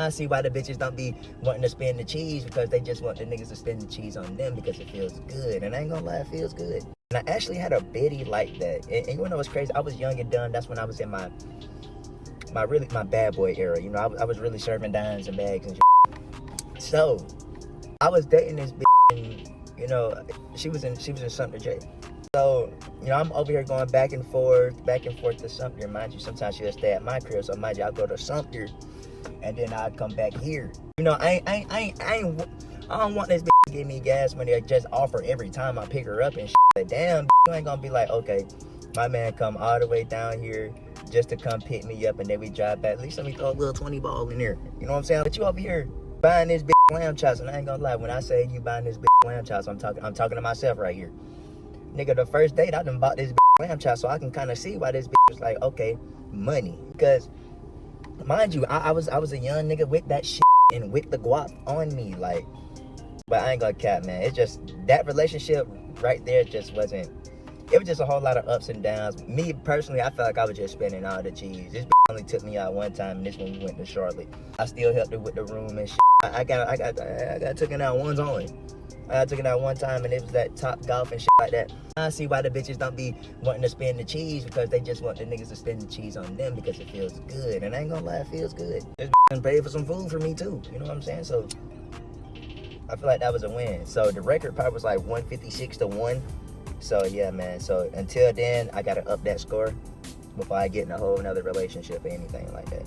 I see why the bitches don't be wanting to spend the cheese, because they just want the niggas to spend the cheese on them because it feels good. And I ain't gonna lie, it feels good. And I actually had a biddy like that. And you know what's crazy? I was young and dumb. That's when I was in my bad boy era. You know, I was really serving dimes and bags and shit. So I was dating this bitch, and you know, she was in Sumter J. So, you know, I'm over here going back and forth to Sumter. Mind you, sometimes she'll stay at my crib. So mind you, I'll go to Sumter and then I'll come back here. You know, I don't want this bitch to give me gas money or just offer every time I pick her up and shit. Like, damn, you ain't gonna be like, okay, my man come all the way down here just to come pick me up and then we drive back. At least let me throw a little 20 ball in there. You know what I'm saying? But you over here buying this bitch lamb chops, and I ain't gonna lie, when I say you buying this bitch lamb chops, I'm talking to myself right here. Nigga, the first date I done bought this bitch lamb chop, so I can kind of see why this bitch was like, okay, money. Because, mind you, I was a young nigga with that shit and with the guap on me, like. But I ain't gonna cap, man. It's just, that relationship right there just wasn't, it was just a whole lot of ups and downs. Me, personally, I felt like I was just spending all the cheese. This bitch only took me out one time, and this when we went to Charlotte. I still helped her with the room and shit. I got taken out once only. I took it out one time and it was that Top Golf and shit like that. I see why the bitches don't be wanting to spend the cheese, because they just want the niggas to spend the cheese on them because it feels good. And I ain't gonna lie, it feels good. This bitch paid for some food for me too. You know what I'm saying? So I feel like that was a win. So the record probably was like 156-1. So yeah, man. So until then, I gotta up that score before I get in a whole nother relationship or anything like that.